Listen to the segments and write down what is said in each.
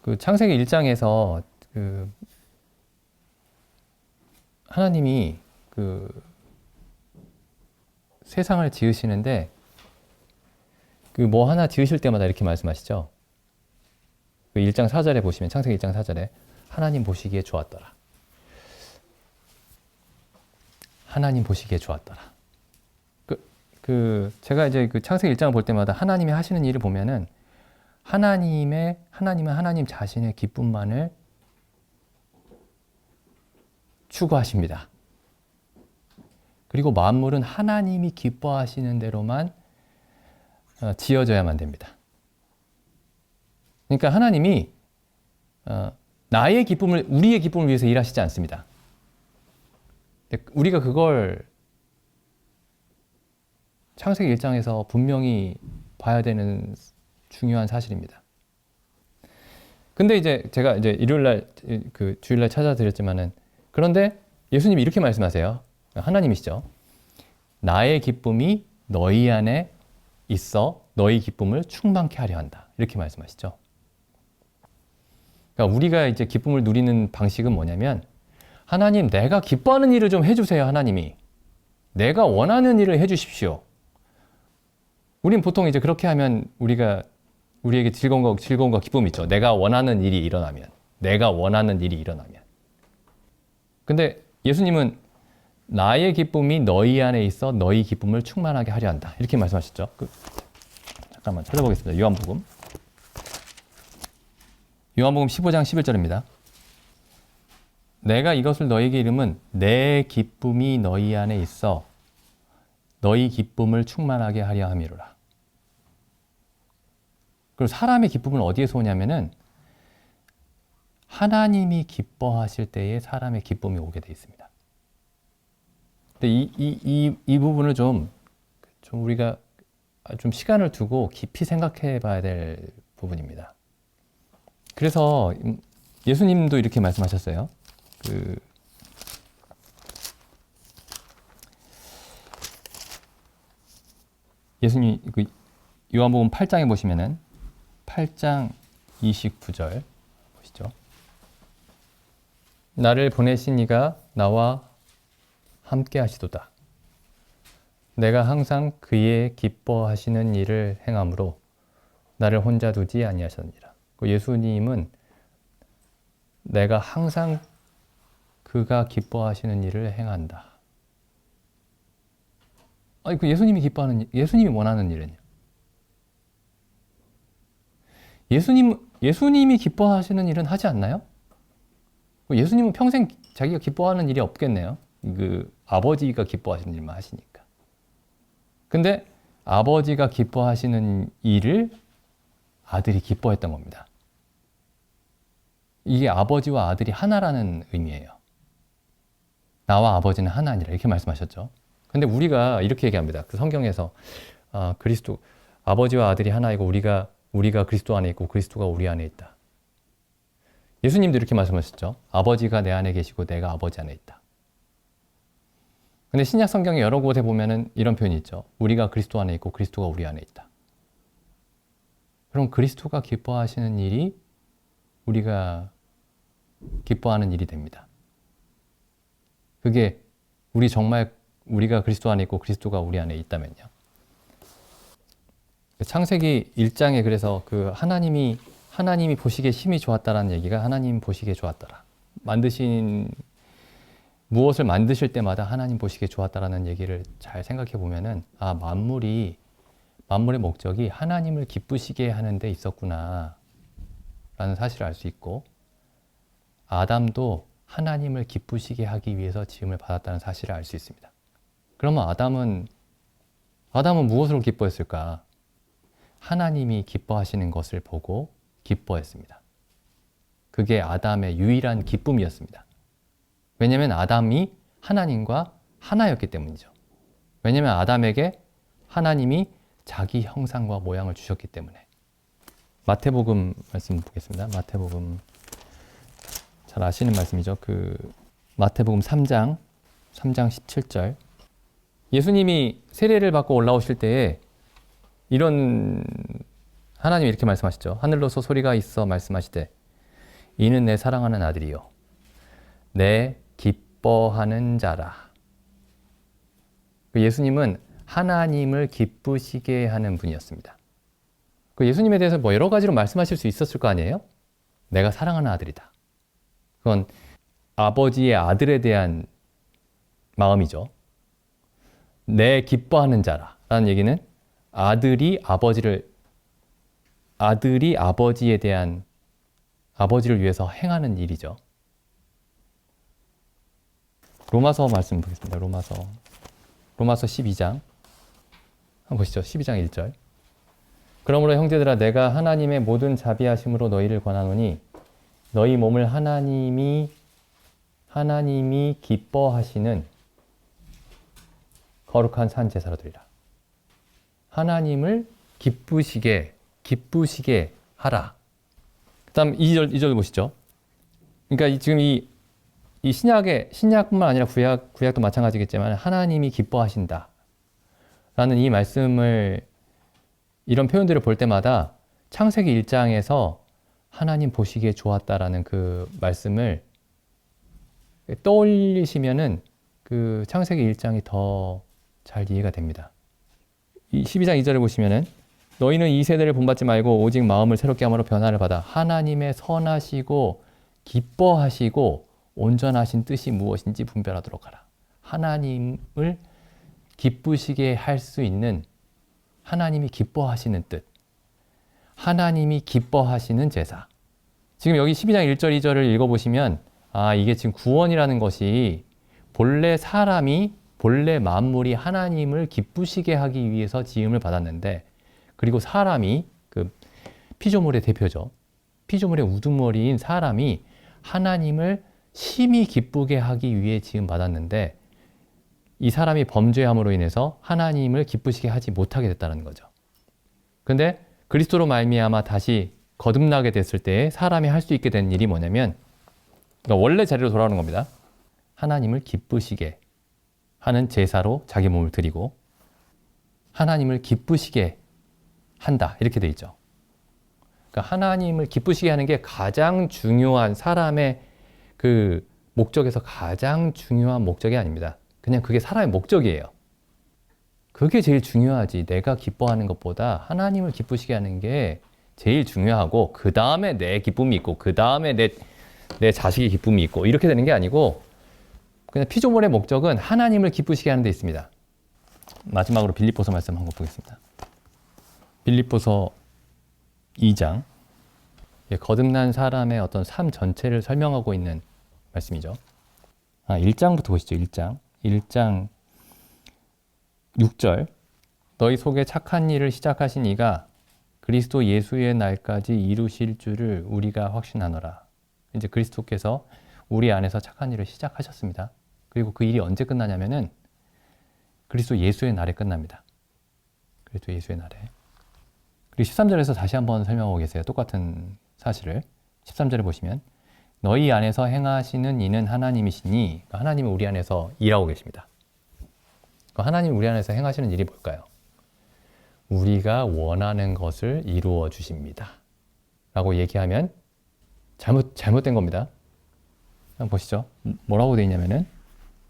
그 창세기 1장에서 그 하나님이 그 세상을 지으시는데 그 뭐 하나 지으실 때마다 이렇게 말씀하시죠. 그 1장 4절에 보시면 창세기 1장 4절에 하나님 보시기에 좋았더라. 하나님 보시기에 좋았더라. 제가 이제 그 창세기 1장을 볼 때마다 하나님이 하시는 일을 보면은 하나님은 하나님 자신의 기쁨만을 추구하십니다. 그리고 만물은 하나님이 기뻐하시는 대로만 지어져야만 됩니다. 그러니까 하나님이 우리의 기쁨을 위해서 일하시지 않습니다. 우리가 그걸 창세기 1장에서 분명히 봐야 되는 중요한 사실입니다. 근데 이제 제가 이제 일요일날 그 주일날 찾아드렸지만은 그런데 예수님이 이렇게 말씀하세요. 하나님이시죠. 나의 기쁨이 너희 안에 있어 너희 기쁨을 충만케 하려 한다. 이렇게 말씀하시죠. 그러니까 우리가 이제 기쁨을 누리는 방식은 뭐냐면 하나님 내가 기뻐하는 일을 좀 해주세요. 하나님이 내가 원하는 일을 해주십시오. 우린 보통 이제 그렇게 하면 우리에게 즐거움과 기쁨이 있죠. 내가 원하는 일이 일어나면. 근데 예수님은 나의 기쁨이 너희 안에 있어 너희 기쁨을 충만하게 하려 한다. 이렇게 말씀하셨죠. 잠깐만 찾아보겠습니다. 요한복음 15장 11절입니다. 내가 이것을 너희에게 이름은 내 기쁨이 너희 안에 있어 너희 기쁨을 충만하게 하려 함이로라. 그리고 사람의 기쁨은 어디에서 오냐면은 하나님이 기뻐하실 때에 사람의 기쁨이 오게 돼 있습니다. 근데 이 부분을 좀 우리가 좀 시간을 두고 깊이 생각해 봐야 될 부분입니다. 그래서 예수님도 이렇게 말씀하셨어요. 예수님 요한복음 8장에 보시면은 8장 29절 보시죠. 나를 보내신 이가 나와 함께 하시도다. 내가 항상 그의 기뻐하시는 일을 행함으로 나를 혼자 두지 아니하셨느니라. 예수님은 내가 항상 그가 기뻐하시는 일을 행한다. 아니 그 예수님이 원하는 일은요? 예수님이 기뻐하시는 일은 하지 않나요? 예수님은 평생 자기가 기뻐하는 일이 없겠네요. 그 아버지가 기뻐하시는 일만 하시니까. 근데 아버지가 기뻐하시는 일을 아들이 기뻐했던 겁니다. 이게 아버지와 아들이 하나라는 의미예요. 나와 아버지는 하나니라 이렇게 말씀하셨죠. 근데 우리가 이렇게 얘기합니다. 그 성경에서 그리스도 아버지와 아들이 하나이고 우리가 그리스도 안에 있고 그리스도가 우리 안에 있다. 예수님도 이렇게 말씀하셨죠. 아버지가 내 안에 계시고 내가 아버지 안에 있다. 근데 신약 성경에 여러 곳에 보면은 이런 표현이 있죠. 우리가 그리스도 안에 있고 그리스도가 우리 안에 있다. 그럼 그리스도가 기뻐하시는 일이 우리가 기뻐하는 일이 됩니다. 그게 우리가 그리스도 안에 있고 그리스도가 우리 안에 있다면요. 창세기 1장에 그래서 그 하나님이 보시기에 심히 좋았다라는 얘기가 하나님 보시기에 좋았더라. 무엇을 만드실 때마다 하나님 보시기에 좋았다라는 얘기를 잘 생각해 보면은 만물의 목적이 하나님을 기쁘시게 하는 데 있었구나 라는 사실을 알 수 있고 아담도 하나님을 기쁘시게 하기 위해서 지음을 받았다는 사실을 알 수 있습니다. 그러면 아담은 무엇으로 기뻐했을까? 하나님이 기뻐하시는 것을 보고 기뻐했습니다. 그게 아담의 유일한 기쁨이었습니다. 왜냐하면 아담이 하나님과 하나였기 때문이죠. 왜냐하면 아담에게 하나님이 자기 형상과 모양을 주셨기 때문에. 마태복음 말씀 보겠습니다. 마태복음 잘 아시는 말씀이죠. 마태복음 3장 17절. 예수님이 세례를 받고 올라오실 때에 하나님이 이렇게 말씀하시죠. 하늘로서 소리가 있어 말씀하시되 이는 내 사랑하는 아들이요 내 기뻐하는 자라. 예수님은 하나님을 기쁘시게 하는 분이었습니다. 예수님에 대해서 뭐 여러 가지로 말씀하실 수 있었을 거 아니에요? 내가 사랑하는 아들이다. 그건 아버지의 아들에 대한 마음이죠. 내 기뻐하는 자라 라는 얘기는 아들이 아버지에 대한 아버지를 위해서 행하는 일이죠. 로마서 말씀 보겠습니다. 로마서 12장 한번 보시죠. 12장 1절. 그러므로 형제들아 내가 하나님의 모든 자비하심으로 너희를 권하노니 너희 몸을 하나님이 기뻐하시는 거룩한 산 제사로 드리라. 하나님을 기쁘시게 하라. 그다음 2절 보시죠. 그러니까 지금 이 신약뿐만 아니라 구약도 마찬가지겠지만 하나님이 기뻐하신다 라는 이 말씀을, 이런 표현들을 볼 때마다 창세기 1장에서 하나님 보시기에 좋았다라는 그 말씀을 떠올리시면은 그 창세기 1장이 더 잘 이해가 됩니다. 12장 2절을 보시면은 너희는 이 세대를 본받지 말고 오직 마음을 새롭게 함으로 변화를 받아 하나님의 선하시고 기뻐하시고 온전하신 뜻이 무엇인지 분별하도록 하라. 하나님을 기쁘시게 할 수 있는, 하나님이 기뻐하시는 뜻, 하나님이 기뻐하시는 제사. 지금 여기 12장 1절 2절을 읽어보시면 이게 지금 구원이라는 것이 본래 만물이 하나님을 기쁘시게 하기 위해서 지음을 받았는데, 그리고 사람이 그 피조물의 대표죠. 피조물의 우두머리인 사람이 하나님을 심히 기쁘게 하기 위해 지음 받았는데, 이 사람이 범죄함으로 인해서 하나님을 기쁘시게 하지 못하게 됐다는 거죠. 근데 그리스도로 말미암아 다시 거듭나게 됐을 때 사람이 할 수 있게 된 일이 뭐냐면, 그러니까 원래 자리로 돌아오는 겁니다. 하나님을 기쁘시게 하는 제사로 자기 몸을 드리고 하나님을 기쁘시게 한다, 이렇게 돼 있죠. 그러니까 하나님을 기쁘시게 하는 게 가장 중요한, 사람의 그 목적에서 가장 중요한 목적이 아닙니다. 그냥 그게 사람의 목적이에요. 그게 제일 중요하지. 내가 기뻐하는 것보다 하나님을 기쁘시게 하는 게 제일 중요하고, 그 다음에 내 기쁨이 있고, 그 다음에 내 자식의 기쁨이 있고, 이렇게 되는 게 아니고, 그냥 피조물의 목적은 하나님을 기쁘시게 하는 데 있습니다. 마지막으로 빌립보서 말씀 한번 보겠습니다. 빌립보서 2장. 거듭난 사람의 어떤 삶 전체를 설명하고 있는 말씀이죠. 1장부터 보시죠. 1장 6절. 너희 속에 착한 일을 시작하신 이가 그리스도 예수의 날까지 이루실 줄을 우리가 확신하노라. 이제 그리스도께서 우리 안에서 착한 일을 시작하셨습니다. 그리고 그 일이 언제 끝나냐면은 그리스도 예수의 날에 끝납니다. 그리스도 예수의 날에. 그리고 13절에서 다시 한번 설명하고 계세요. 똑같은 사실을. 13절에 보시면 너희 안에서 행하시는 이는 하나님이시니, 하나님은 우리 안에서 일하고 계십니다. 하나님이 우리 안에서 행하시는 일이 뭘까요? 우리가 원하는 것을 이루어 주십니다 라고 얘기하면 잘못된 겁니다. 한번 보시죠. 뭐라고 되어 있냐면은,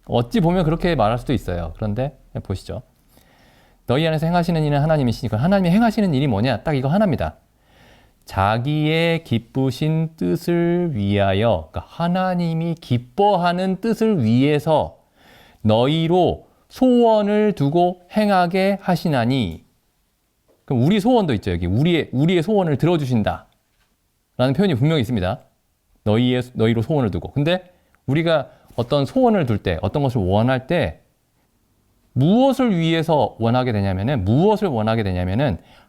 어찌 보면 그렇게 말할 수도 있어요. 그런데 보시죠. 너희 안에서 행하시는 일은 하나님이시니까, 하나님이 행하시는 일이 뭐냐? 딱 이거 하나입니다. 자기의 기쁘신 뜻을 위하여, 그러니까 하나님이 기뻐하는 뜻을 위해서 너희로 소원을 두고 행하게 하시나니. 그럼 우리 소원도 있죠. 여기 우리의 소원을 들어주신다 라는 표현이 분명히 있습니다. 너희로 소원을 두고. 근데 우리가 어떤 소원을 둘 때, 어떤 것을 원할 때 무엇을 위해서 원하게 되냐면은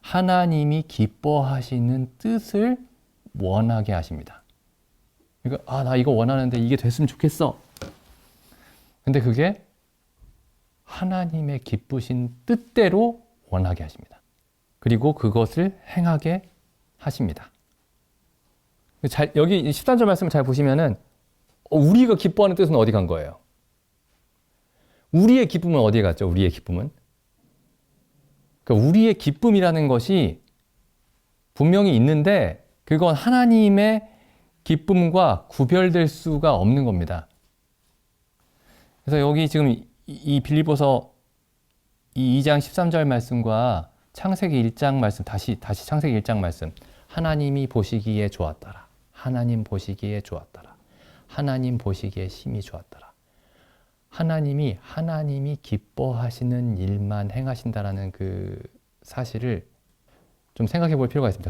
하나님이 기뻐하시는 뜻을 원하게 하십니다. 그러니까 나 이거 원하는데 이게 됐으면 좋겠어. 근데 그게 하나님의 기쁘신 뜻대로 원하게 하십니다. 그리고 그것을 행하게 하십니다. 여기 13절 말씀을 잘 보시면은 우리가 기뻐하는 뜻은 어디 간 거예요? 우리의 기쁨은 어디에 갔죠? 우리의 기쁨은? 그러니까 우리의 기쁨이라는 것이 분명히 있는데, 그건 하나님의 기쁨과 구별될 수가 없는 겁니다. 그래서 여기 지금 이 빌립보서 이 2장 13절 말씀과 창세기 1장 말씀, 다시 창세기 1장 말씀. 하나님이 보시기에 좋았더라. 하나님 보시기에 좋았더라. 하나님 보시기에 심히 좋았더라. 하나님이 기뻐하시는 일만 행하신다라는 그 사실을 좀 생각해 볼 필요가 있습니다.